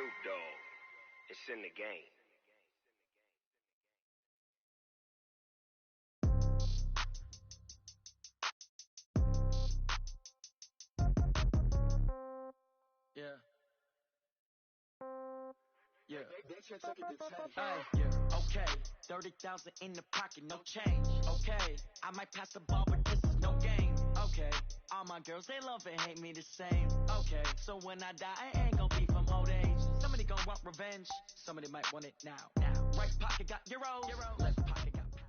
Snoop Dogg. It's in the game. Yeah. Yeah. Okay. 30,000 in the pocket, no change. Okay. I might pass the ball, but this is no game. Okay. All my girls, they love and hate me the same. Okay. So when I die, I ain't gonna be from old age. Somebody gonna want revenge. Somebody might want it now. Right pocket got euros. Left pocket got pounds.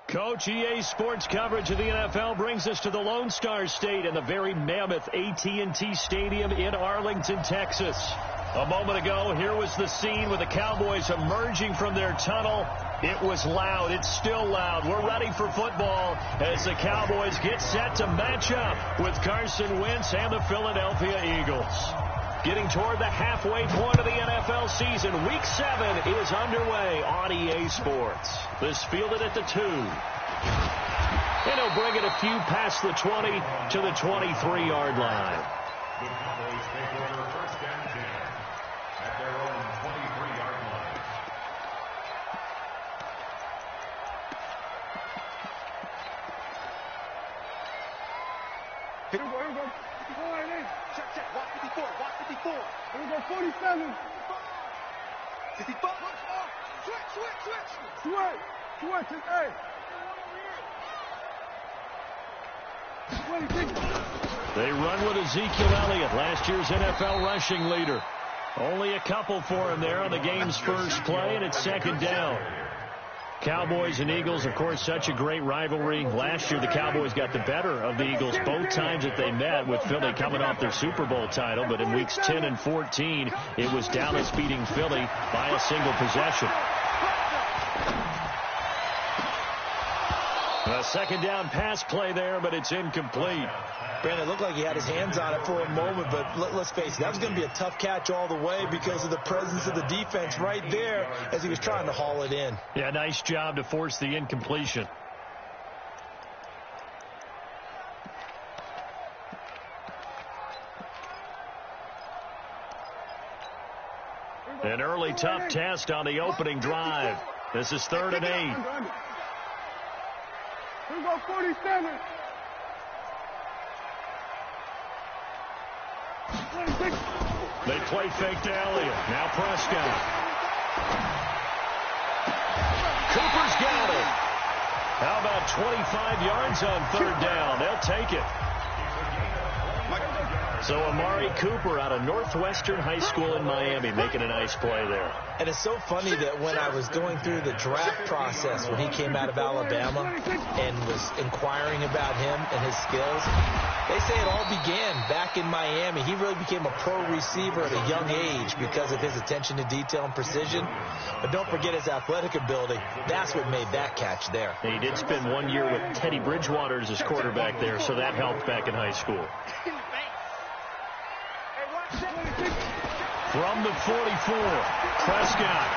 Coach, EA Sports coverage of the NFL brings us to the Lone Star State in the very mammoth AT&T Stadium in Arlington, Texas. A moment ago, here was the scene with the Cowboys emerging from their tunnel. It was loud. It's still loud. We're ready for football as the Cowboys get set to match up with Carson Wentz and the Philadelphia Eagles. Getting toward the halfway point of the NFL season, Week 7 is underway on EA Sports. This fielded at the 2. And he'll bring it a few past the 20 to the 23-yard line. The Cowboys take over first and 10 at their own 23-yard line. Here we go. Check. Watch 54. Here we go, 47. 54. Switch. Hey. 26. They run with Ezekiel Elliott, last year's NFL rushing leader. Only a couple for him there on the game's first play, and it's second down. Cowboys and Eagles, of course, such a great rivalry. Last year, the Cowboys got the better of the Eagles both times that they met, with Philly coming off their Super Bowl title. But in weeks 10 and 14, it was Dallas beating Philly by a single possession. A second down pass play there, but it's incomplete. Brandon, it looked like he had his hands on it for a moment, but let's face it, that was going to be a tough catch all the way because of the presence of the defense right there as he was trying to haul it in. Yeah, nice job to force the incompletion. An early tough test on the opening drive. This is 3rd and 8. Here we go, 47. 26. They play fake to Elliott. Now Prescott. Cooper's got it. How about 25 yards on 3rd down? They'll take it. So Amari Cooper out of Northwestern High School in Miami making a nice play there. And it's so funny that when I was going through the draft process when he came out of Alabama and was inquiring about him and his skills, they say it all began back in Miami. He really became a pro receiver at a young age because of his attention to detail and precision. But don't forget his athletic ability. That's what made that catch there. He did spend 1 year with Teddy Bridgewater as his quarterback there, so that helped back in high school. From the 44, Prescott.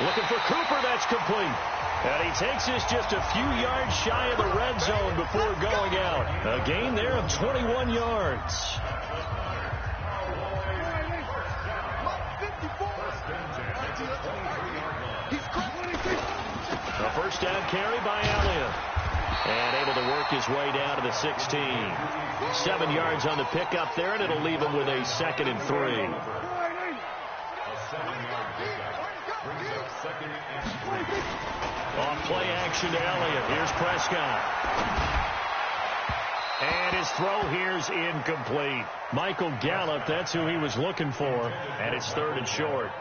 Looking for Cooper, that's complete. And he takes this just a few yards shy of the red zone before going out. A gain there of 21 yards. A first down carry by Elliott. And able to work his way down to the 16. 7 yards on the pickup there, and it'll leave him with a 2nd and 3. Off play action to Elliott. Here's Prescott. And his throw here's incomplete. Michael Gallup, that's who he was looking for. And it's 3rd and short.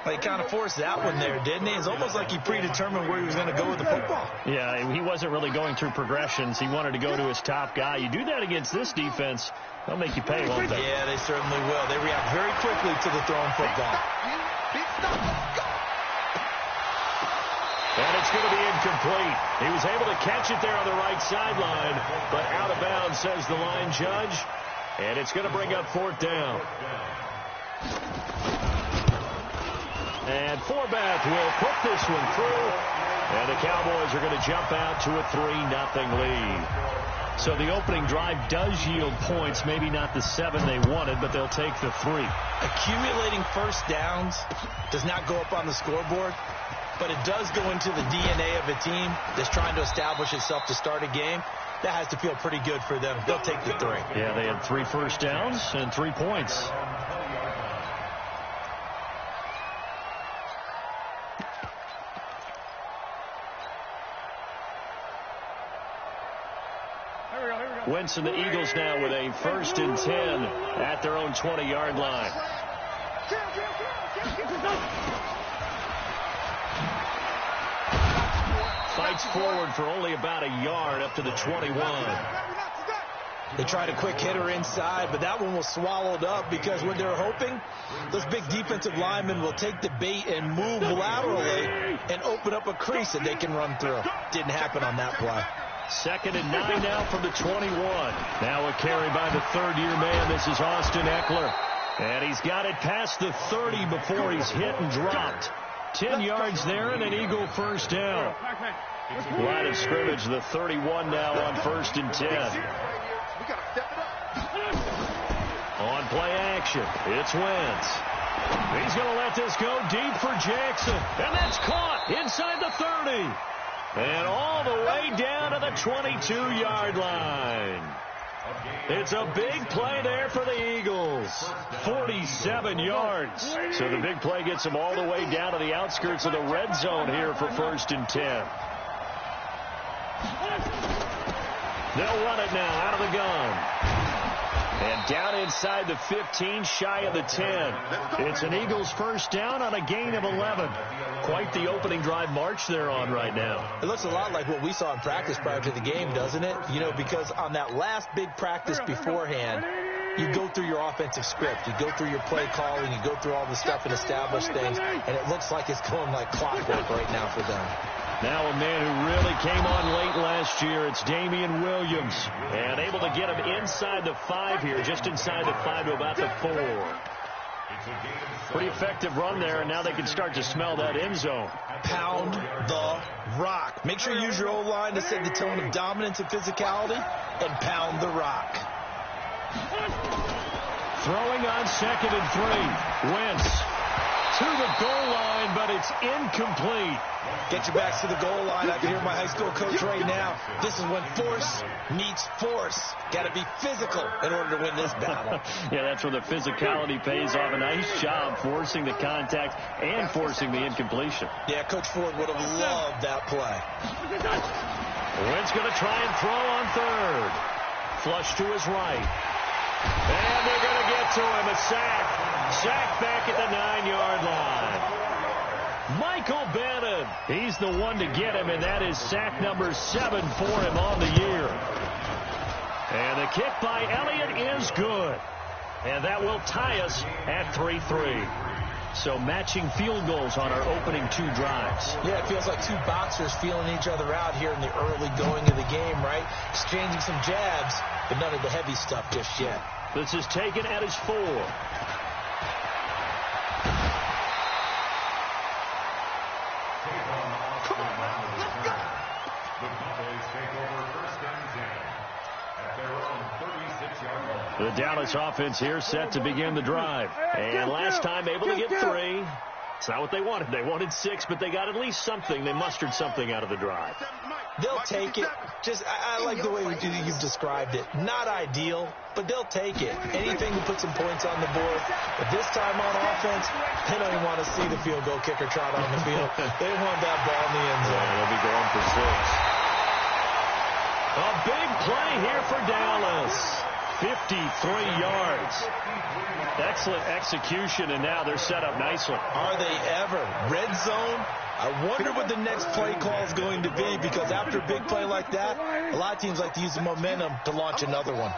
Well, he kind of forced that one there, didn't he? It's almost like he predetermined where he was going to go with the football. Yeah, he wasn't really going through progressions. He wanted to go to his top guy. You do that against this defense, they'll make you pay, won't they? Yeah, they certainly will. They react very quickly to the thrown football. And it's going to be incomplete. He was able to catch it there on the right sideline, but out of bounds, says the line judge. And it's going to bring up 4th down. And Forbath will put this one through. And the Cowboys are going to jump out to a 3-0 lead. So the opening drive does yield points, maybe not the 7 they wanted, but they'll take the 3. Accumulating first downs does not go up on the scoreboard, but it does go into the DNA of a team that's trying to establish itself to start a game. That has to feel pretty good for them. They'll take the 3. Yeah, they had 3 first downs and 3 points. Wentz and the Eagles now with a 1st and 10 at their own 20-yard line. Fights forward for only about a yard up to the 21. They tried a quick hitter inside, but that one was swallowed up because what they're hoping, those big defensive linemen will take the bait and move laterally and open up a crease that they can run through. Didn't happen on that play. 2nd and 9 now from the 21. Now a carry by the 3rd-year man. This is Austin Eckler. And he's got it past the 30 before he's hit and dropped. 10 yards there and an Eagle 1st down. Line of scrimmage, the 31 now on 1st and 10. On play action, it's Wentz. He's going to let this go deep for Jackson. And that's caught inside the 30. And all the way down to the 22-yard line. It's a big play there for the Eagles. 47 yards. So the big play gets them all the way down to the outskirts of the red zone here for 1st and 10. They'll run it now out of the gun. And down inside the 15, shy of the 10. It's an Eagles 1st down on a gain of 11. Quite the opening drive march they're on right now. It looks a lot like what we saw in practice prior to the game, doesn't it? You know, because on that last big practice beforehand, you go through your offensive script. You go through your play calling. You go through all the stuff and establish things. And it looks like it's going like clockwork right now for them. Now a man who really came on late last year, it's Damian Williams. And able to get him inside the 5 here, just inside the 5 to about the 4. Pretty effective run there, and now they can start to smell that end zone. Pound the rock. Make sure you use your O-line to set the tone of dominance and physicality, and pound the rock. Throwing on 2nd and 3. Wentz to the goal line, but it's incomplete. Get your backs to the goal line. I can hear my high school coach right now. This is when force meets force. Got to be physical in order to win this battle. Yeah, that's where the physicality pays off. A nice job forcing the contact and forcing the incompletion. Yeah, Coach Ford would have loved that play. Wentz going to try and throw on 3rd. Flush to his right. And they're going to get to him. A sack. Sack back at the 9-yard line. Michael Bannon, he's the one to get him, and that is sack number 7 for him on the year. And the kick by Elliott is good. And that will tie us at 3-3. So matching field goals on our opening 2 drives. Yeah, it feels like 2 boxers feeling each other out here in the early going of the game, right? Exchanging some jabs, but none of the heavy stuff just yet. This is taken at his 4. The Dallas offense here set to begin the drive. And last time able to get 3. It's not what they wanted. They wanted 6, but they got at least something. They mustered something out of the drive. They'll take it. I like the way you've described it. Not ideal, but they'll take it. Anything to put some points on the board. But this time on offense, they don't even want to see the field goal kicker trot on the field. They want that ball in the end zone. Yeah, they'll be going for 6. A big play here for Dallas. 53 yards. Excellent execution, and now they're set up nicely. Are they ever? Red zone? I wonder what the next play call is going to be, because after a big play like that, a lot of teams like to use the momentum to launch another one.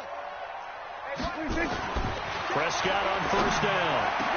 Prescott on 1st down.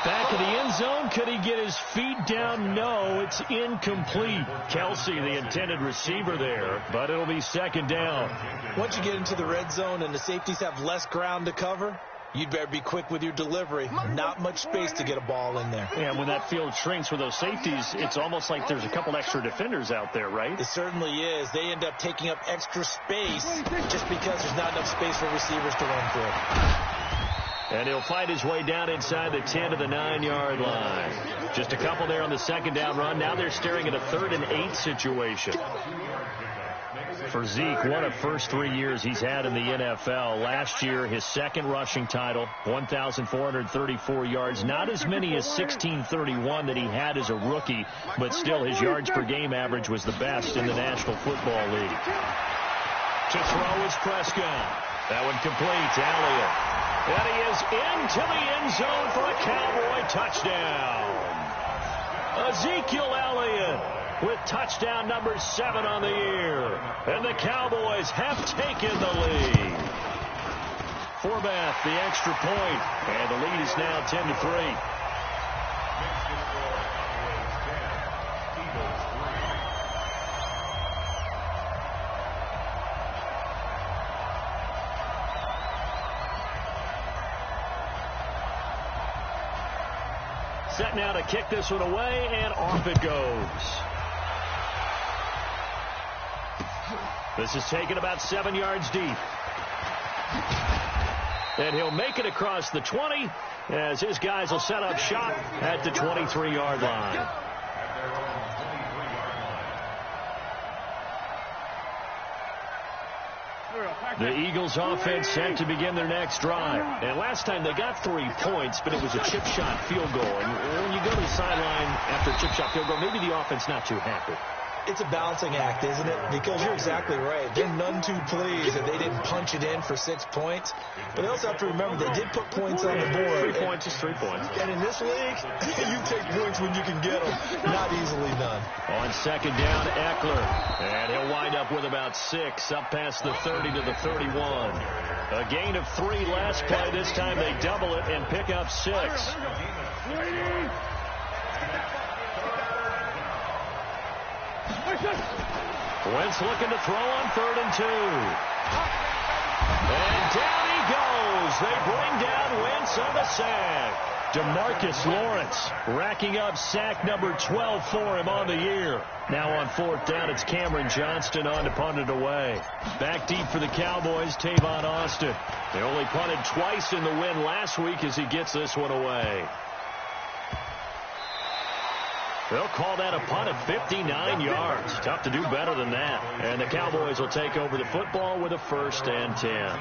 Back in the end zone. Could he get his feet down? No, it's incomplete. Kelsey, the intended receiver there, but it'll be 2nd down. Once you get into the red zone and the safeties have less ground to cover, you'd better be quick with your delivery. Not much space to get a ball in there. Yeah, when that field shrinks with those safeties, it's almost like there's a couple extra defenders out there, right? It certainly is. They end up taking up extra space just because there's not enough space for receivers to run through. And he'll fight his way down inside the 10 to the 9-yard line. Just a couple there on the second down run. Now they're staring at a 3rd and 8 situation. For Zeke, one of first 3 years he's had in the NFL. Last year, his second rushing title, 1,434 yards. Not as many as 1,631 that he had as a rookie, but still his yards per game average was the best in the National Football League. To throw is Prescott. That one complete. Elliott. And he is into the end zone for a Cowboy touchdown. Ezekiel Elliott with touchdown number 7 on the year. And the Cowboys have taken the lead. Forbath, the extra point. And the lead is now 10-3. Set now to kick this one away, and off it goes. This is taken about 7 yards deep. And he'll make it across the 20 as his guys will set up shop at the 23-yard line. The Eagles offense set to begin their next drive. And last time they got 3 points, but it was a chip shot field goal. And when you go to the sideline after a chip shot field goal, maybe the offense not too happy. It's a balancing act, isn't it? Because you're exactly right. They're none too pleased that they didn't punch it in for 6 points. But they also have to remember they did put points on the board. 3 points is 3 points. And in this league, you take points when you can get them. Not easily done. On second down, Eckler. And he'll wind up with about 6 up past the 30 to the 31. A gain of 3 last play. This time they double it and pick up 6. Wentz looking to throw on 3rd and 2. And down he goes. They bring down Wentz on the sack. DeMarcus Lawrence racking up sack number 12 for him on the year. Now on 4th down, it's Cameron Johnston on to punt it away. Back deep for the Cowboys, Tavon Austin. They only punted twice in the win last week as he gets this one away. They'll call that a punt of 59 yards. Tough to do better than that. And the Cowboys will take over the football with a 1st and 10.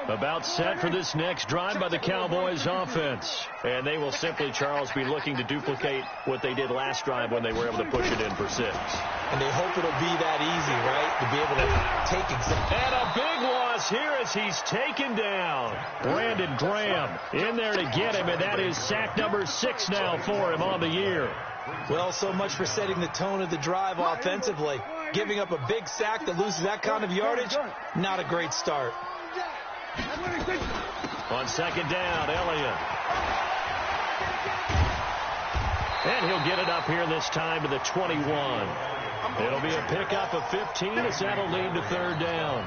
About set for this next drive by the Cowboys offense. And they will simply, Charles, be looking to duplicate what they did last drive when they were able to push it in for 6. And they hope it'll be that easy, right? To be able to take exactly. And a big loss here as he's taken down. Brandon Graham in there to get him, and that is sack number 6 now for him on the year. Well, so much for setting the tone of the drive offensively. Giving up a big sack that loses that kind of yardage, not a great start. On second down, Elliott. And he'll get it up here this time to the 21. It'll be a pickup of 15 as that'll lead to 3rd down.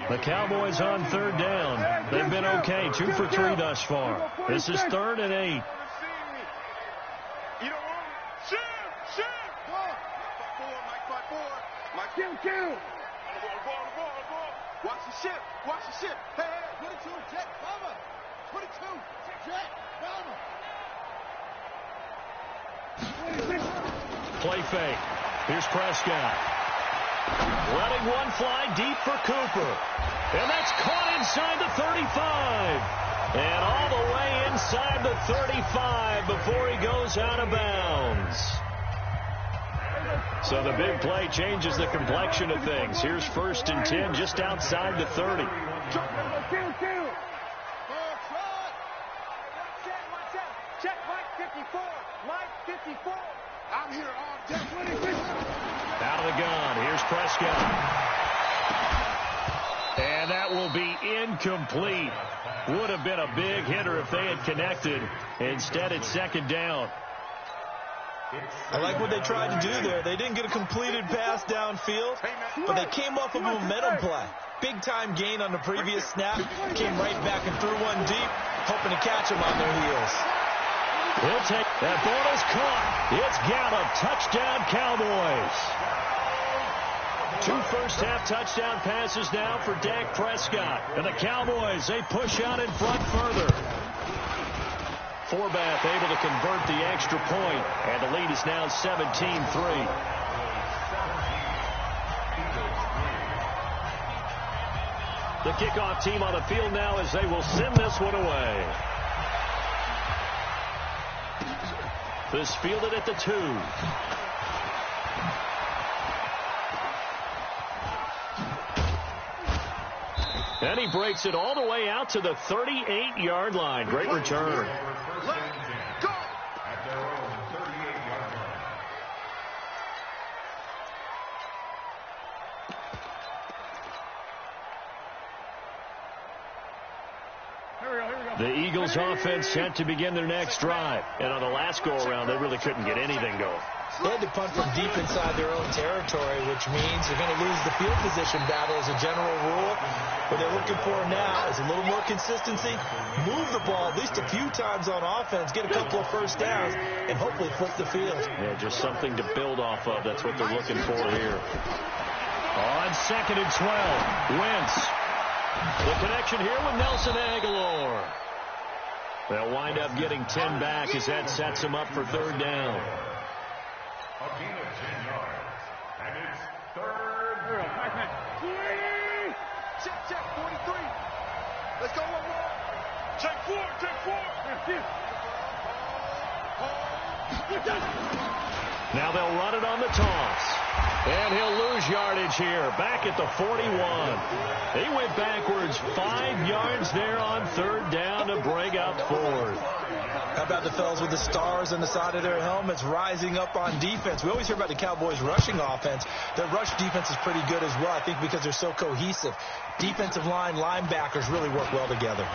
The Cowboys on 3rd down. They've been okay, 2 for 3 thus far. This is 3rd and 8. Watch the ship. Watch the ship. Hey, hey, 22, Jet, Bomber. 22, Jet, Bomber. Play fake. Here's Prescott. Letting one fly deep for Cooper. And that's caught inside the 35. And all the way inside the 35 before he goes out of bounds. So the big play changes the complexion of things. Here's 1st and 10 just outside the 30. Check Mike 54. Mike 54. I'm here all day. Out of the gun. Here's Prescott. And that will be incomplete. Would have been a big hitter if they had connected. Instead, it's 2nd down. I like what they tried to do there. They didn't get a completed pass downfield, but they came off of a momentum play. Big-time gain on the previous snap. Came right back and threw one deep, hoping to catch them on their heels. He'll take that ball is caught. It's Gallup. Touchdown, Cowboys. 2 first-half touchdown passes now for Dak Prescott. And the Cowboys, they push out in front further. Forbath able to convert the extra point, and the lead is now 17-3. The kickoff team on the field now as they will send this one away. This fielded at the 2. And he breaks it all the way out to the 38-yard line. Great return. Let's go! At their own 38-yard line. The Eagles offense set to begin their next drive. And on the last go-around, they really couldn't get anything going. They had to punt from deep inside their own territory, which means they're going to lose the field position battle as a general rule. What they're looking for now is a little more consistency, move the ball at least a few times on offense, get a couple of first downs, and hopefully flip the field. Yeah, just something to build off of. That's what they're looking for here. On 2nd and 12, Wentz. The connection here with Nelson Aguilar. They'll wind up getting 10 back as that sets them up for 3rd down. A gain of 10 yards. And it's 3rd down. Check, 43. Let's go one more. Check 4. Now they'll run it on the toss. And he'll lose yardage here. Back at the 41. He went backwards 5 yards there on 3rd down to bring up 4th. How about the fellas with the stars on the side of their helmets rising up on defense? We always hear about the Cowboys' rushing offense. Their rush defense is pretty good as well, I think, because they're so cohesive. Defensive line, linebackers really work well together.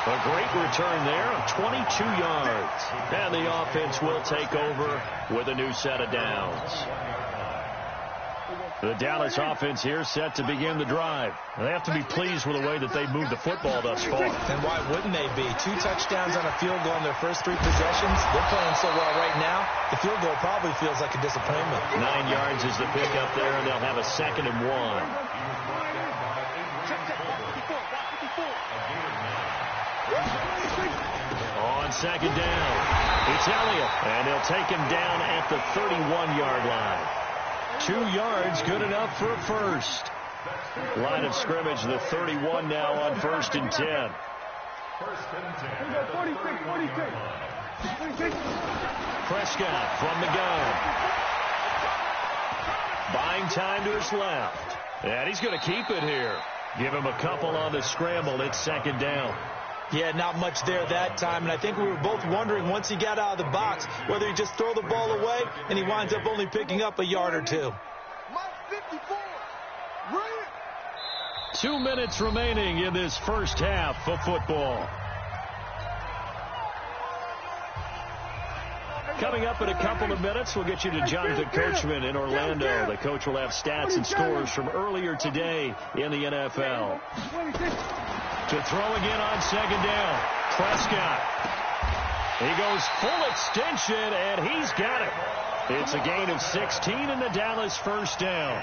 A great return there of 22 yards. And the offense will take over with a new set of downs. The Dallas offense here set to begin the drive. They have to be pleased with the way that they've moved the football thus far. And why wouldn't they be? 2 touchdowns on a field goal in their first 3 possessions. They're playing so well right now, the field goal probably feels like a disappointment. 9 yards is the pick up there, and they'll have a 2nd and 1. On 2nd down, it's Elliott, and they'll take him down at the 31-yard line. 2 yards, good enough for a first. Line of scrimmage, the 31 now on 1st and 10. 1st and 10. 46. Prescott from the gun. Buying time to his left. And he's going to keep it here. Give him a couple on the scramble. It's 2nd down. Yeah, not much there that time, and I think we were both wondering once he got out of the box whether he just throw the ball away and he winds up only picking up a yard or 2. 2 minutes remaining in this first half of football. Coming up in a couple of minutes, we'll get you to Jonathan Coachman in Orlando. The coach will have stats and scores from earlier today in the NFL. To throw again on 2nd down. Prescott. He goes full extension, and he's got it. It's a gain of 16 in the Dallas 1st down.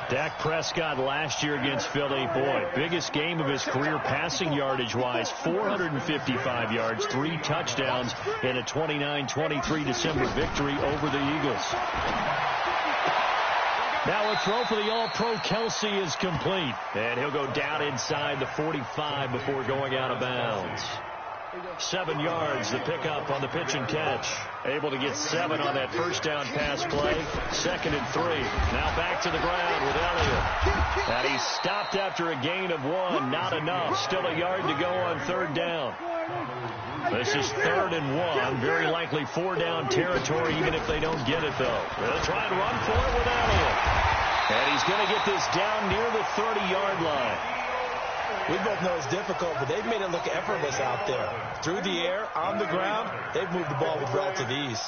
Dak Prescott last year against Philly, boy, biggest game of his career passing yardage-wise, 455 yards, 3 touchdowns in a 29-23 December victory over the Eagles. Now a throw for the All-Pro Kelsey is complete, and he'll go down inside the 45 before going out of bounds. 7 yards, the pickup on the pitch and catch. Able to get 7 on that 1st down pass play. 2nd and 3. Now back to the ground with Elliott. And he's stopped after a gain of 1. Not enough. Still a yard to go on 3rd down. This is 3rd and 1. Very likely 4-down territory, even if they don't get it, though. They'll try and run for it with Elliott. And he's going to get this down near the 30-yard line. We both know it's difficult, but they've made it look effortless out there. Through the air, on the ground, they've moved the ball with relative ease.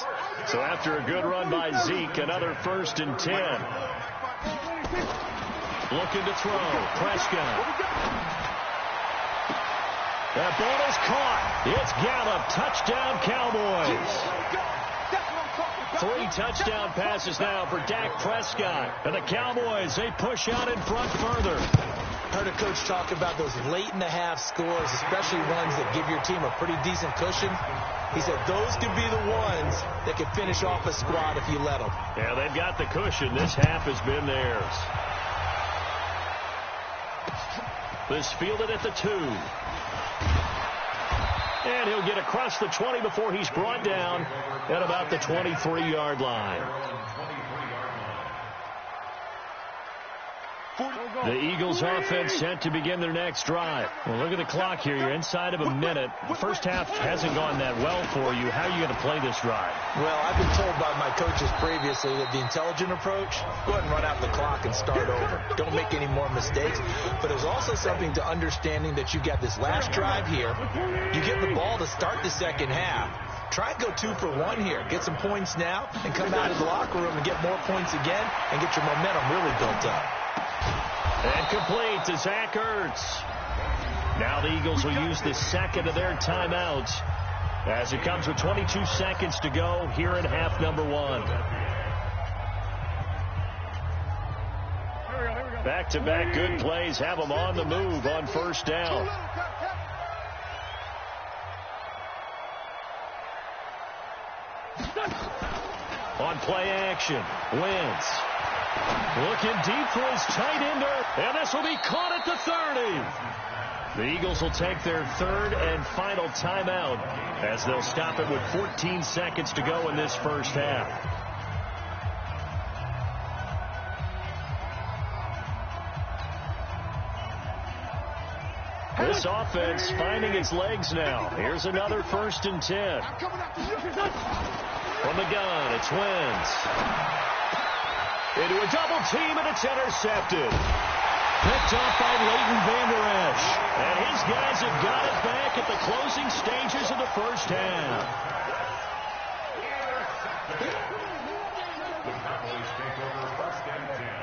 So after a good run by Zeke, another 1st and 10. Looking to throw. Prescott. That ball is caught. It's Gallup. Touchdown, Cowboys. 3 touchdown passes now for Dak Prescott. And the Cowboys, they push out in front further. Heard a coach talk about those late-in-the-half scores, especially ones that give your team a pretty decent cushion. He said those could be the ones that could finish off a squad if you let them. Yeah, they've got the cushion. This half has been theirs. This fielded at the 2. And he'll get across the 20 before he's brought down at about the 23-yard line. The Eagles offense set to begin their next drive. Well, look at the clock here. You're inside of a minute. The first half hasn't gone that well for you. How are you going to play this drive? Well, I've been told by my coaches previously that the intelligent approach, go ahead and run out the clock and start over. Don't make any more mistakes. But there's also something to understanding that you got this last drive here. You get the ball to start the second half. Try and go 2 for 1 here. Get some points now and come out of the locker room and get more points again and get your momentum really built up. And complete to Zach Ertz. Now the Eagles will use the second of their timeouts as it comes with 22 seconds to go here in half number 1. Back-to-back good plays have them on the move on first down. On play action, Wentz. Looking deep for his tight ender, and this will be caught at the 30. The Eagles will take their 3rd and final timeout as they'll stop it with 14 seconds to go in this first half. This offense finding its legs now. Here's another 1st and 10. From the gun, it's Wentz. Into a double team, and it's intercepted. Picked off by Leighton Vander Esch. And his guys have got it back at the closing stages of the first half.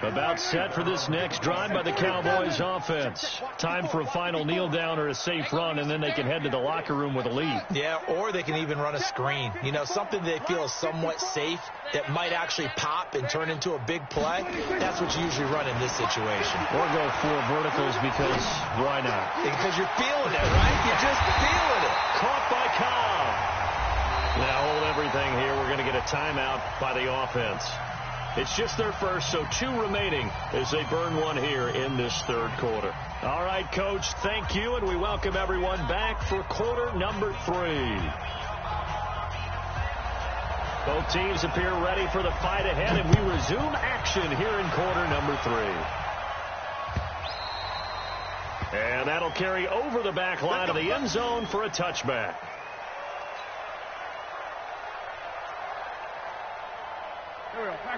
About set for this next drive by the Cowboys offense. Time for a final kneel down or a safe run, and then they can head to the locker room with a lead. Yeah, or they can even run a screen. You know, something they feel is somewhat safe that might actually pop and turn into a big play. That's what you usually run in this situation. Or go 4 verticals because why not? Because you're feeling it, right? You're just feeling it. Caught by Cobb. Now hold everything here. We're going to get a timeout by the offense. It's just their first, so 2 remaining as they burn 1 here in this 3rd quarter. All right, Coach, thank you, and we welcome everyone back for quarter number 3. Both teams appear ready for the fight ahead, and we resume action here in quarter number 3. And that'll carry over the back line of the end zone for a touchback.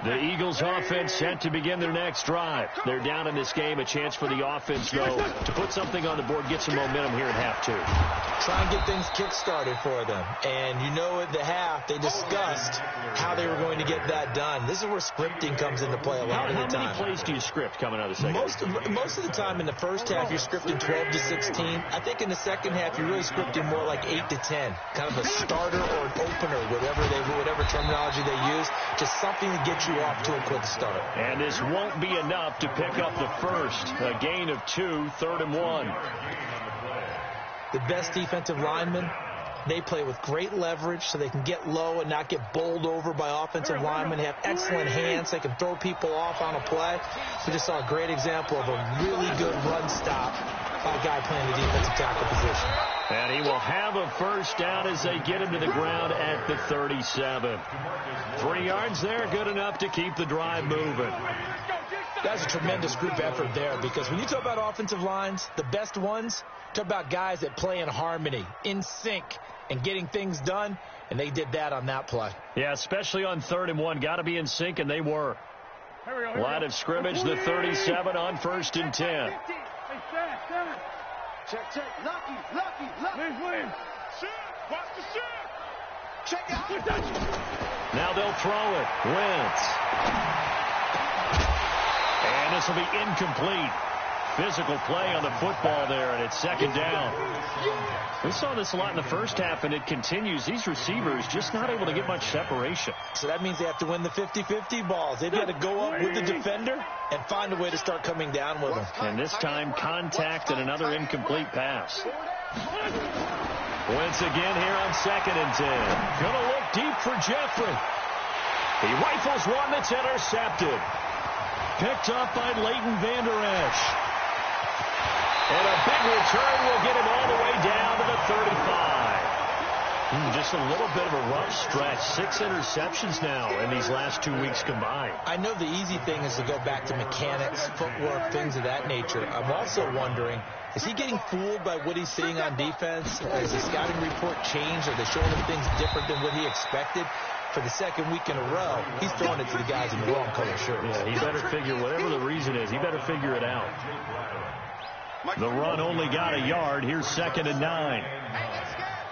The Eagles offense set to begin their next drive. They're down in this game. A chance for the offense, though, to put something on the board, get some momentum here in half 2. Try and get things kick-started for them. And you know at the half, they discussed how they were going to get that done. This is where scripting comes into play a lot of the time. How many plays do you script coming out of the second? Most of the time in the first half, you're scripting 12 to 16. I think in the second half, you're really scripting more like 8 to 10. Kind of a starter or an opener, whatever terminology they use. Just something to get you off to a quick start. And this won't be enough to pick up the first. A gain of 2, 3rd and 1. The best defensive linemen, they play with great leverage so they can get low and not get bowled over by offensive linemen. They have excellent hands. They can throw people off on a play. We just saw a great example of a really good run stop by a guy playing the defensive tackle position. And he will have a first down as they get him to the ground at the 37. 3 yards there, good enough to keep the drive moving. That's a tremendous group effort there, because when you talk about offensive lines, the best ones, talk about guys that play in harmony, in sync, and getting things done, and they did that on that play. Yeah, especially on 3rd and 1. Got to be in sync, and they were. Line of scrimmage, the 37 on 1st and 10. Check, check. Lucky. Win. Shit. Watch the shit. Check it out. Now they'll throw it. Wentz. And this will be incomplete. Physical play on the football there, and it's second down. We saw this a lot in the first half, and it continues. These receivers just not able to get much separation. So that means they have to win the 50-50 balls. They've got to go up with the defender and find a way to start coming down with them. And this time, contact and another incomplete pass. Wentz again here on 2nd and 10. Gonna look deep for Jeffrey. He rifles one that's intercepted. Picked up by Leighton Vander Esch. And a big return will get him all the way down to the 35. Just a little bit of a rough stretch. 6 interceptions now in these last 2 weeks combined. I know the easy thing is to go back to mechanics, footwork, things of that nature. I'm also wondering, is he getting fooled by what he's seeing on defense? Has the scouting report changed? Are they showing him things different than what he expected? For the second week in a row, he's throwing it to the guys in the wrong color shirts. Yeah, he better figure, whatever the reason is, he better figure it out. The run only got a yard. Here's 2nd and 9. Hey,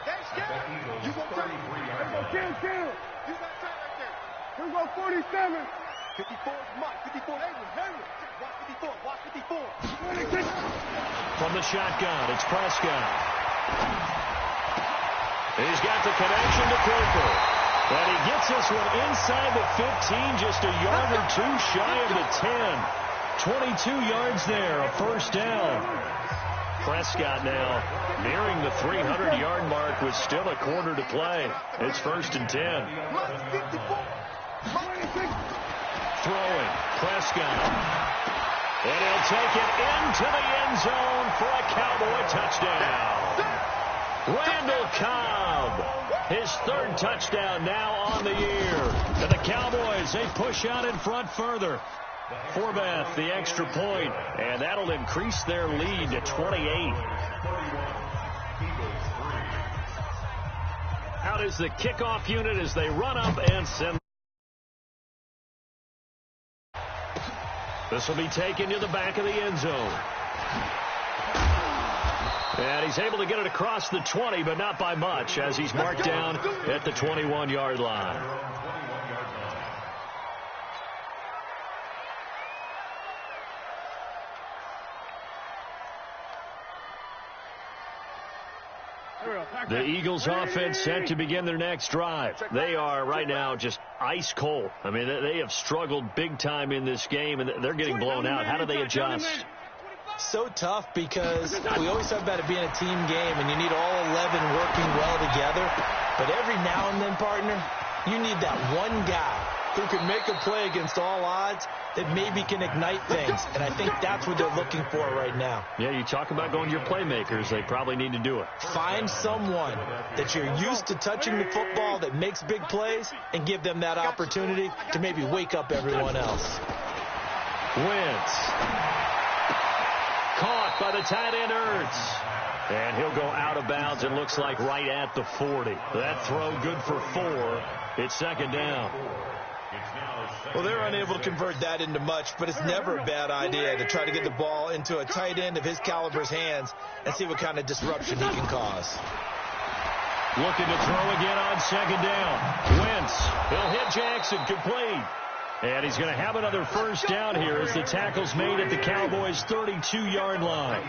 they're scared. You go kill. You got that right there. Here we go, 47. 54 is Mike. 54 Henry. Watch 54. From the shotgun, it's Prescott. He's got the connection to Cooper. And he gets this one inside the 15, just a yard or two shy of the 10. 22 yards there, a first down. Prescott now nearing the 300-yard mark with still a quarter to play. It's 1st and 10. Throwing, Prescott. And he'll take it into the end zone for a Cowboy touchdown. Randall Cobb, his 3rd touchdown now on the year. And the Cowboys, they push out in front further. Forbath, the extra point, and that'll increase their lead to 28. Out is the kickoff unit as they run up and send. This will be taken to the back of the end zone. And he's able to get it across the 20, but not by much, as he's marked down at the 21-yard line. The Eagles offense set to begin their next drive. They are right now just ice cold. I mean, they have struggled big time in this game, and they're getting blown out. How do they adjust? So tough because we always talk about it being a team game, and you need all 11 working well together. But every now and then, partner, you need that one guy who can make a play against all odds that maybe can ignite things. And I think that's what they're looking for right now. Yeah, you talk about going to your playmakers. They probably need to do it. Find someone that you're used to touching the football that makes big plays and give them that opportunity to maybe wake up everyone else. Wentz. Caught by the tight end Ertz. And he'll go out of bounds, it looks like right at the 40. That throw good for 4. It's 2nd down. Well, they're unable to convert that into much, but it's never a bad idea to try to get the ball into a tight end of his caliber's hands and see what kind of disruption he can cause. Looking to throw again on 2nd down. Wentz, he'll hit Jackson, complete. And he's going to have another first down here as the tackle's made at the Cowboys' 32-yard line.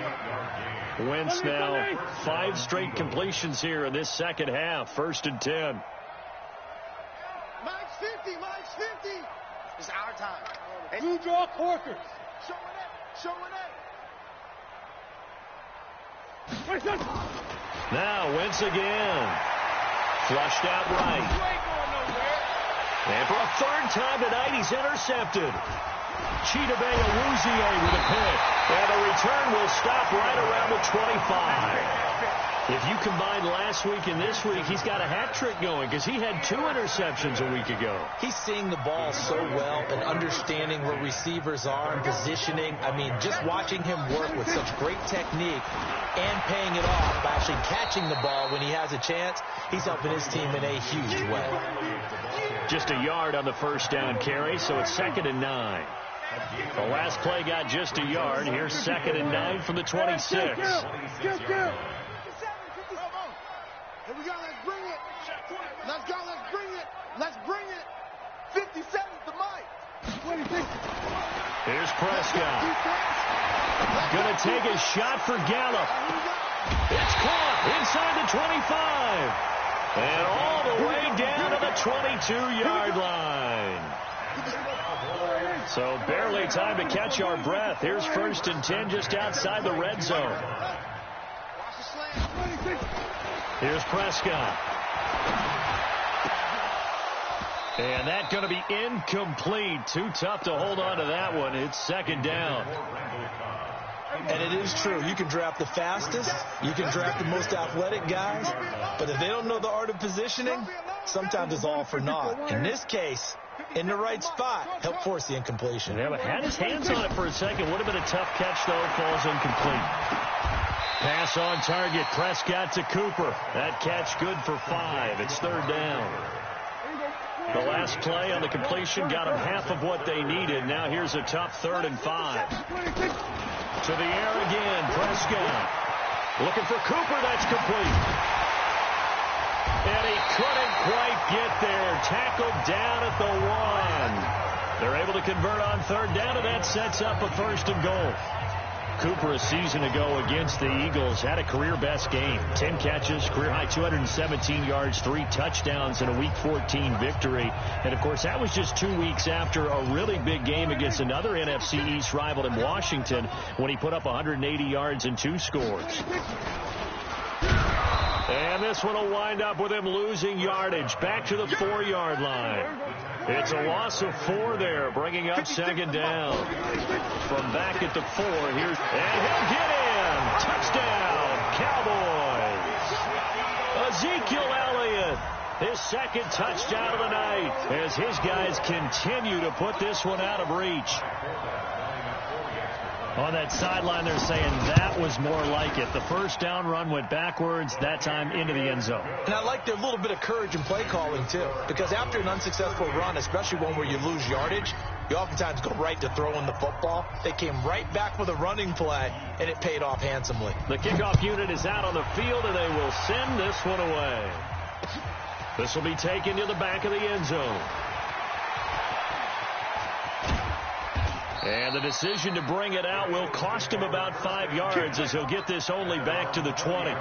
Wentz now 5 straight completions here in this second half. 1st and 10. Mike's 50. It's our time. Blue draw Corkers. Showing it. Now Wentz again. Flushed out right. And for a 3rd time tonight, he's intercepted. Chidobe Awuzie with a pick. And the return will stop right around the 25. If you combine last week and this week, he's got a hat trick going because he had 2 interceptions a week ago. He's seeing the ball so well and understanding where receivers are and positioning. I mean, just watching him work with such great technique and paying it off by actually catching the ball when he has a chance, he's helping his team in a huge way. Just a yard on the first down carry, so it's 2nd and 9. The last play got just a yard. Here's 2nd and 9 from the 26. Here we go. Let's bring it. Let's go. Let's bring it. Let's bring it. 57's the mic. 26. Here's Prescott. Going to take a shot for Gallup. It's caught inside the 25. And all the way down to the 22-yard line. So barely time to catch our breath. Here's 1st and 10 just outside the red zone. Here's Prescott. And that's going to be incomplete. Too tough to hold on to that one. It's 2nd down. And it is true. You can draft the fastest. You can draft the most athletic guys. But if they don't know the art of positioning, sometimes it's all for naught. In this case, in the right spot, help force the incompletion. Yeah, but had his hands on it for a second. Would have been a tough catch, though. Falls incomplete. Pass on target. Prescott to Cooper. That catch good for 5. It's 3rd down. The last play on the completion got them half of what they needed. Now here's a tough 3rd and 5. To the air again. Prescott. Looking for Cooper. That's complete. And he couldn't quite get there. Tackled down at the 1. They're able to convert on 3rd down, and that sets up a 1st and goal. Cooper a season ago against the Eagles had a career-best game. 10 catches, career-high 217 yards, 3 touchdowns in a Week 14 victory. And, of course, that was just 2 weeks after a really big game against another NFC East rival in Washington when he put up 180 yards and 2 scores. And this one will wind up with him losing yardage back to the 4-yard line. It's a loss of 4 there, bringing up 2nd down. From back at the 4, here's, and he'll get in. Touchdown, Cowboys. Ezekiel Elliott, his 2nd touchdown of the night, as his guys continue to put this one out of reach. On that sideline, they're saying that was more like it. The 1st down run went backwards, that time into the end zone. And I like their little bit of courage in play calling, too. Because after an unsuccessful run, especially one where you lose yardage, you oftentimes go right to throwing the football. They came right back with a running play, and it paid off handsomely. The kickoff unit is out on the field, and they will send this one away. This will be taken to the back of the end zone. And the decision to bring it out will cost him about 5 yards as he'll get this only back to the 20.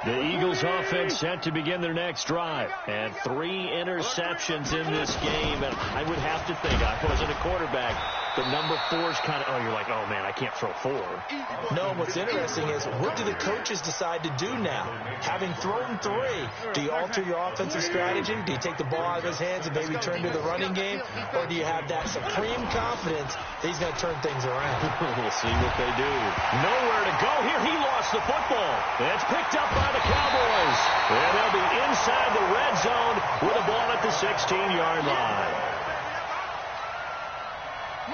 The Eagles offense set to begin their next drive. And 3 interceptions in this game. And I would have to think, I wasn't a quarterback, but number 4 is kind of, oh, you're like, oh, man, I can't throw 4. No, what's interesting is, what do the coaches decide to do now? Having thrown 3, do you alter your offensive strategy? Do you take the ball out of his hands and maybe turn to the running game? Or do you have that supreme confidence that he's going to turn things around? We'll see what they do. Nowhere to go here. He lost the football. It's picked up by the Cowboys. And they'll be inside the red zone with a ball at the 16-yard line.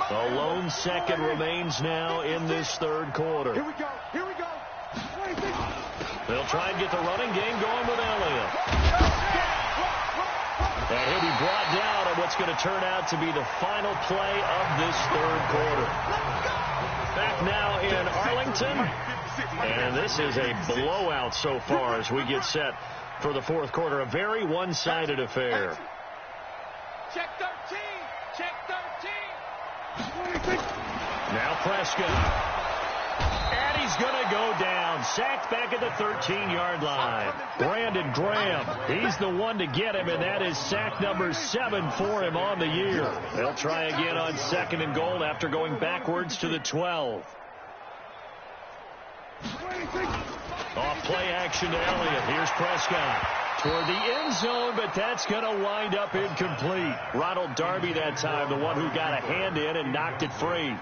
The lone second remains now in this 3rd quarter. Here we go. Here we go. They'll try and get the running game going with Elliott. And he'll be brought down on what's going to turn out to be the final play of this 3rd quarter. Back now in Arlington. And this is a blowout so far as we get set for the 4th quarter. A very one-sided affair. Check 13. Check 13. Now Prescott. And he's going to go down. Sacked back at the 13-yard line. Brandon Graham, he's the one to get him, and that is sack number 7 for him on the year. They'll try again on 2nd and goal after going backwards to the 12. Off play action to Elliott. Here's Prescott. Toward the end zone, but that's going to wind up incomplete. Ronald Darby that time, the one who got a hand in and knocked it free.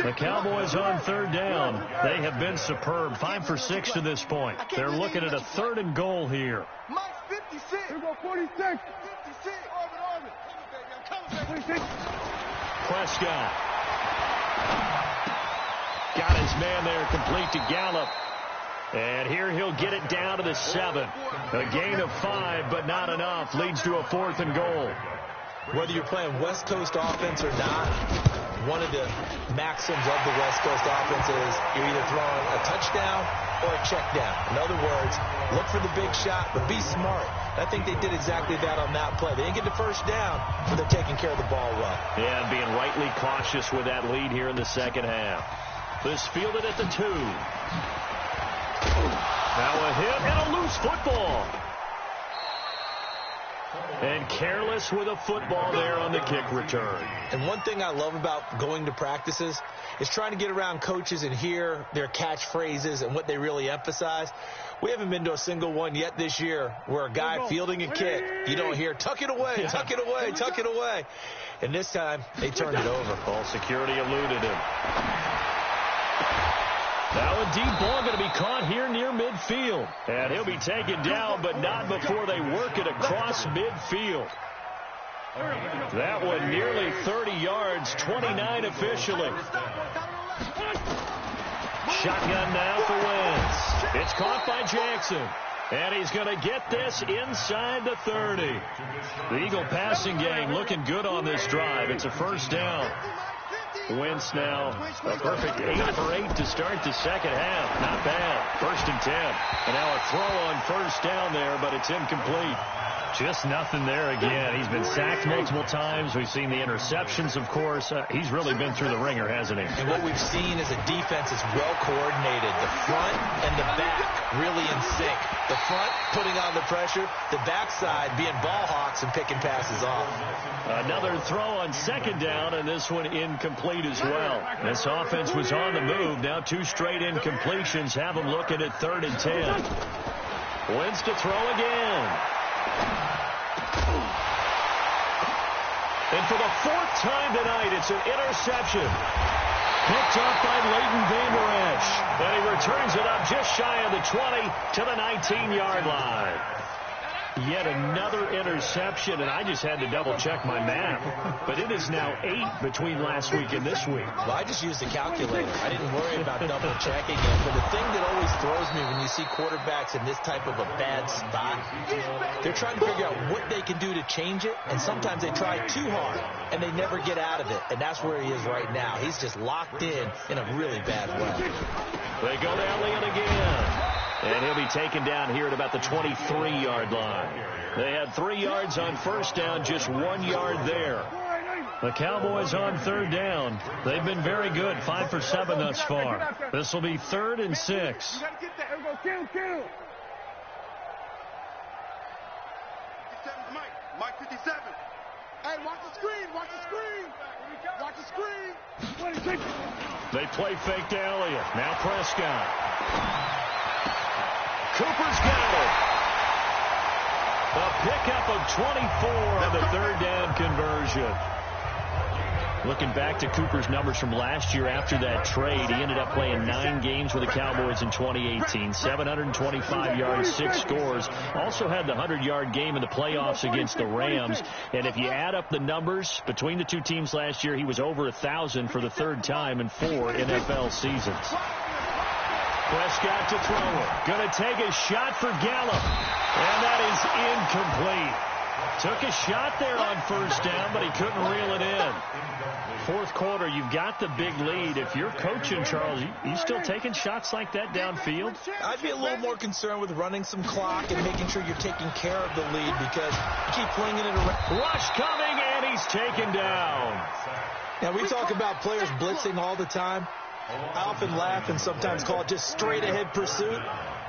The Cowboys on 3rd down. They have been superb. 5 for 6 to this point. They're looking at a 3rd and goal here. Mike 56. Here we go, 46. 56. Orbit. Prescott. Got his man there, complete to Gallup. And here he'll get it down to the 7. A gain of 5, but not enough. Leads to a 4th and goal. Whether you're playing West Coast offense or not, one of the maxims of the West Coast offense is you're either throwing a touchdown or a check down. In other words, look for the big shot, but be smart. I think they did exactly that on that play. They didn't get the first down, but they're taking care of the ball well. Yeah, and being rightly cautious with that lead here in the second half. This fielded at the 2. Now a hit and a loose football. And careless with a football there on the kick return. And one thing I love about going to practices is trying to get around coaches and hear their catchphrases and what they really emphasize. We haven't been to a single one yet this year where a guy fielding a kick, you don't hear, tuck it away, tuck it away, tuck it away. And this time, they turned it over. Ball security eluded him. Now a deep ball going to be caught here near midfield. And he'll be taken down, but not before they work it across midfield. That one nearly 30 yards, 29 officially. Shotgun now for Wentz. It's caught by Jackson. And he's going to get this inside the 30. The Eagle passing game looking good on this drive. It's a first down. Wentz now a perfect 8 for 8 to start the second half. Not bad. 1st and 10. And now a throw on first down there, but it's incomplete. Just nothing there again. He's been sacked multiple times. We've seen the interceptions, of course. He's really been through the ringer, hasn't he? And what we've seen is a defense that's well coordinated. The front and the back really in sync. The front putting on the pressure. The backside being ball hawks and picking passes off. Another throw on second down, and this one incomplete as well. This offense was on the move. Now 2 straight incompletions have them looking at 3rd and 10. Wentz to throw again. And for the 4th time tonight, it's an interception. Picked up by Leighton Vander Esch. And he returns it up just shy of the 20 to the 19-yard line. Yet another interception, and I just had to double-check my math. But it is now 8 between last week and this week. Well, I just used a calculator. I didn't worry about double-checking it. But the thing that always throws me when you see quarterbacks in this type of a bad spot, they're trying to figure out what they can do to change it, and sometimes they try too hard, and they never get out of it. And that's where he is right now. He's just locked in a really bad way. They go to Elliott again. And he'll be taken down here at about the 23-yard line. They had 3 yards on first down, just 1 yard there. The Cowboys on 3rd down. They've been very good, 5 for 7 thus far. This will be 3rd and 6. Mike 57. Hey, watch the screen, watch the screen. Watch the screen. They play fake to Elliott. Now Prescott. Cooper's got it. A pickup of 24 on the 3rd down conversion. Looking back to Cooper's numbers from last year after that trade, he ended up playing 9 games with the Cowboys in 2018. 725 yards, 6 scores. Also had the 100-yard game in the playoffs against the Rams. And if you add up the numbers between the 2 teams last year, he was over 1,000 for the 3rd time in 4 NFL seasons. Prescott to throw it. Going to take a shot for Gallup. And that is incomplete. Took a shot there on first down, but he couldn't reel it in. 4th quarter, you've got the big lead. If you're coaching, Charles, you still taking shots like that downfield? I'd be a little more concerned with running some clock and making sure you're taking care of the lead because you keep flinging it around. Rush coming, and he's taken down. Now, we talk about players blitzing all the time. I often laugh and sometimes call it just straight-ahead pursuit.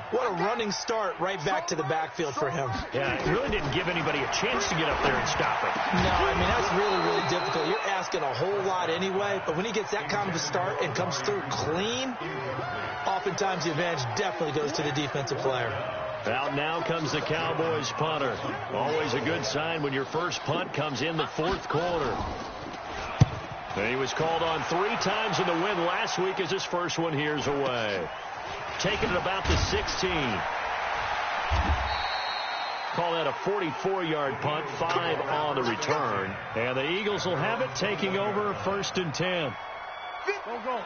What a running start right back to the backfield for him. Yeah, it really didn't give anybody a chance to get up there and stop it. No, I mean, that's really, really difficult. You're asking a whole lot anyway, but when he gets that kind of a start and comes through clean, oftentimes the advantage definitely goes to the defensive player. Out now comes the Cowboys punter. Always a good sign when your first punt comes in the 4th quarter. And he was called on 3 times in the win last week as his first one here's away. Taking it about the 16. Call that a 44-yard punt, 5 on the return. And the Eagles will have it, taking over 1st and 10.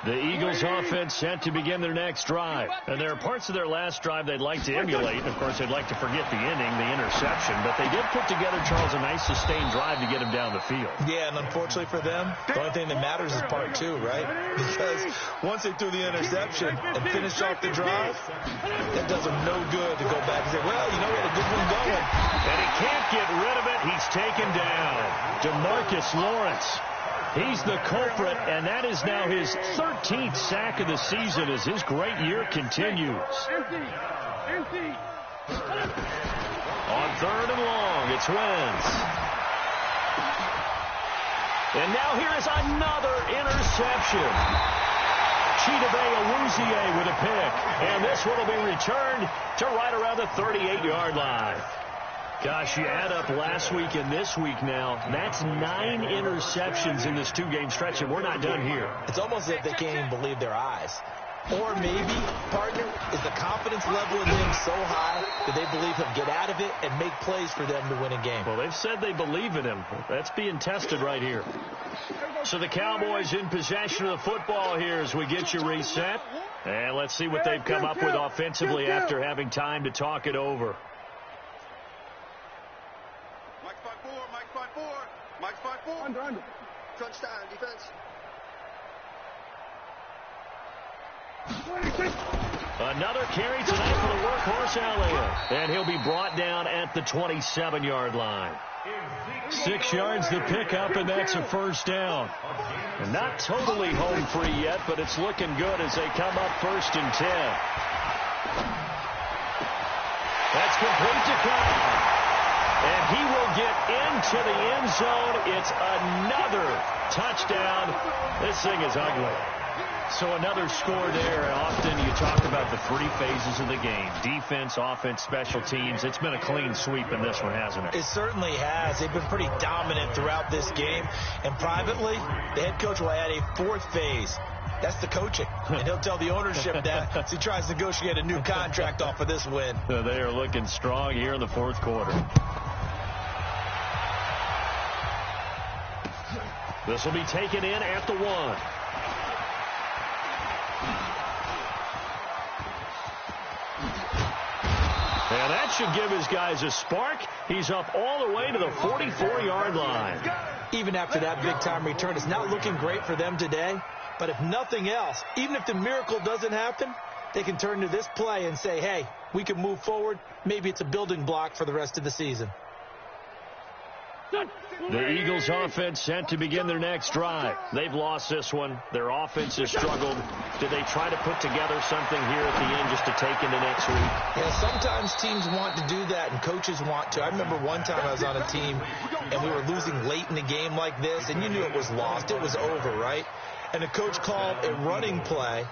The Eagles offense set to begin their next drive. And there are parts of their last drive they'd like to emulate. Of course, they'd like to forget the inning, the interception. But they did put together, Charles, a nice sustained drive to get him down the field. Yeah, and unfortunately for them, the only thing that matters is part two, right? Because once they threw the interception and finished off the drive, that does them no good to go back and say, well, you know, we had a good one going. And he can't get rid of it. He's taken down. DeMarcus Lawrence. He's the culprit, and that is now his 13th sack of the season as his great year continues. On third and long, it's Wentz. And now here is another interception. Chidobe Awuzie with a pick. And this one will be returned to right around the 38-yard line. Gosh, you add up last week and this week now, that's 9 interceptions in this 2-game stretch, and we're not done here. It's almost as if they can't even believe their eyes. Or maybe, partner, is the confidence level in him so high that they believe he'll get out of it and make plays for them to win a game. Well, they've said they believe in him. That's being tested right here. So the Cowboys in possession of the football here as we get you reset. And let's see what they've come up with offensively after having time to talk it over. Mike's 5-4. Under. Crunch down, defense. Another carry tonight for the workhorse Elliott. And he'll be brought down at the 27-yard line. 6 yards to pick up, and that's a first down. And not totally home free yet, but it's looking good as they come up 1st and 10. That's complete to Kyle. And he will get into the end zone. It's another touchdown. This thing is ugly. So another score there. Often you talk about the 3 phases of the game. Defense, offense, special teams. It's been a clean sweep in this one, hasn't it? It certainly has. They've been pretty dominant throughout this game. And privately, the head coach will add a 4th phase. That's the coaching. And he'll tell the ownership that as he tries to negotiate a new contract off of this win. They are looking strong here in the 4th quarter. This will be taken in at the 1. And that should give his guys a spark. He's up all the way to the 44-yard line. Even after that big-time return, it's not looking great for them today. But if nothing else, even if the miracle doesn't happen, they can turn to this play and say, hey, we can move forward. Maybe it's a building block for the rest of the season. The Eagles offense set to begin their next drive. They've lost this one. Their offense has struggled. Do they try to put together something here at the end just to take into next week? Yeah, sometimes teams want to do that and coaches want to. I remember one time I was on a team and we were losing late in the game like this, and you knew it was lost. It was over, right? And the coach called a running play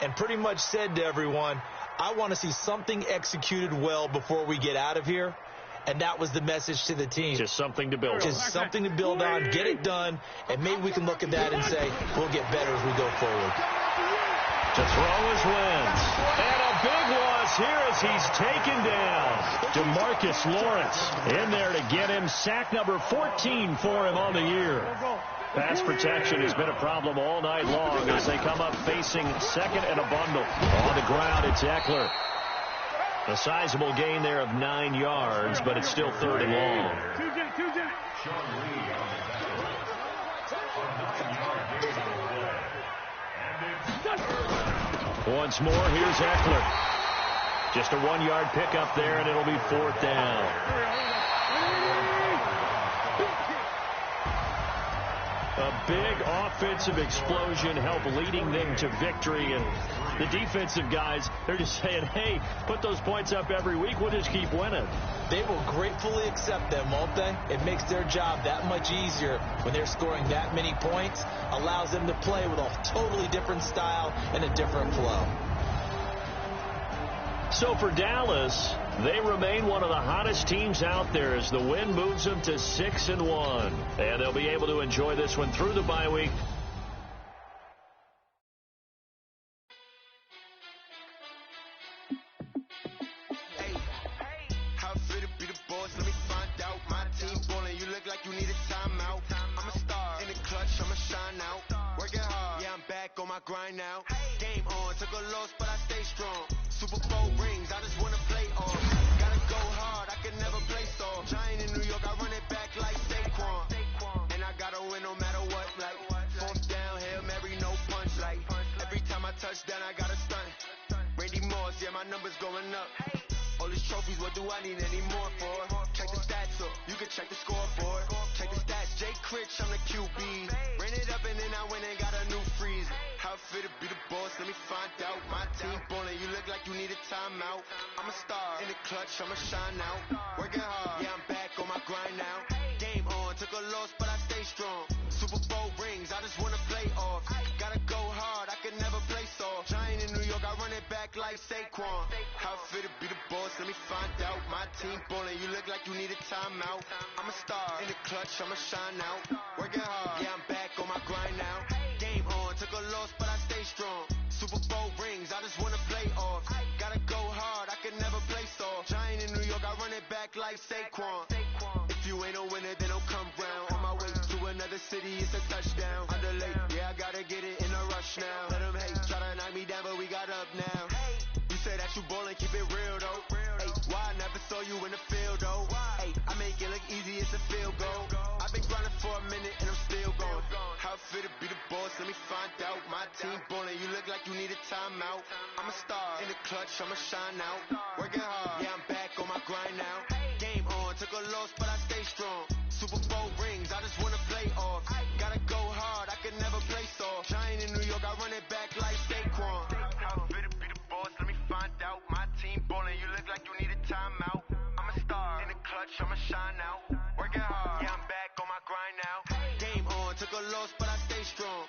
and pretty much said to everyone, I want to see something executed well before we get out of here. And that was the message to the team. Just something to build on. Just something to build on, get it done, and maybe we can look at that and say, we'll get better as we go forward. To throw is Wentz. And a big loss here as he's taken down. DeMarcus Lawrence in there to get him. Sack number 14 for him on the year. Pass protection has been a problem all night long as they come up facing 2nd and a bundle. On the ground, it's Eckler. A sizable gain there of 9 yards, but it's still 3rd and long. Once more, here's Eckler. Just a 1-yard pickup there, and it'll be 4th down. A big offensive explosion helped leading them to victory, and the defensive guys, they're just saying, hey, put those points up every week, we'll just keep winning. They will gratefully accept them, won't they? It makes their job that much easier when they're scoring that many points, allows them to play with a totally different style and a different flow. So for Dallas, they remain one of the hottest teams out there as the win moves them to 6-1. And they'll be able to enjoy this one through the bye week. How fit to be the boss? Let me find out. My team balling, you look like you need a timeout. I'm a star in the clutch, I'ma shine out. Working hard, yeah, I'm back I need any more for? Check the stats up, you can check the scoreboard. Check the stats, Jay Critch, I'm the QB. Ran it up and then I went and got a new freeze. How fit to be the boss, let me find out. My team ballin', you look like you need a timeout. I'm a star, in the clutch, I'ma shine out. Working hard, yeah, I'm back on my grind now. Game on, took a loss, but I stay strong. Super Bowl rings, I just wanna play off. Gotta go hard, I can never play soft. Giant in New York, I run it back like Saquon. How fit to be the boss, let me find out. My team ballin', you look like you need a timeout. I'm a star, in the clutch, I'ma shine out. Working hard, yeah, I'm back on my grind now. Game on, took a loss, but I stay strong. Super Bowl rings, I just wanna play off. Gotta go hard, I can never play soft. Giant in New York, I run it back like Saquon. If you ain't a winner, then don't come round. On my way to another city, it's a touchdown. Underlay, yeah, I gotta get it in a rush now. Let them hate, try to knock me down, but we got up now. You say that you ballin', keep it real though. Hey, why I never saw you in the field though? Hey, I make it look easy, it's a field goal. I've been grinding for a minute and I'm still going. How fit to be the boss, let me find out. My team ballin', you look like you need a timeout. I'm a star, in the clutch, I'ma shine out. Working hard, yeah, I'm back on my grind now. Game on, took a loss, but I stay strong. Super Bowl rings, I just wanna play off. Gotta go hard, I can never play soft. Giant in New York, I run it back like Saquon. How fit to be the boss, let me find out. My team ballin', you look like you need a timeout. I'm a star, in the clutch, I'ma shine out. Working hard, yeah, I'm back on my grind now. Game on, took a loss, but I stay strong.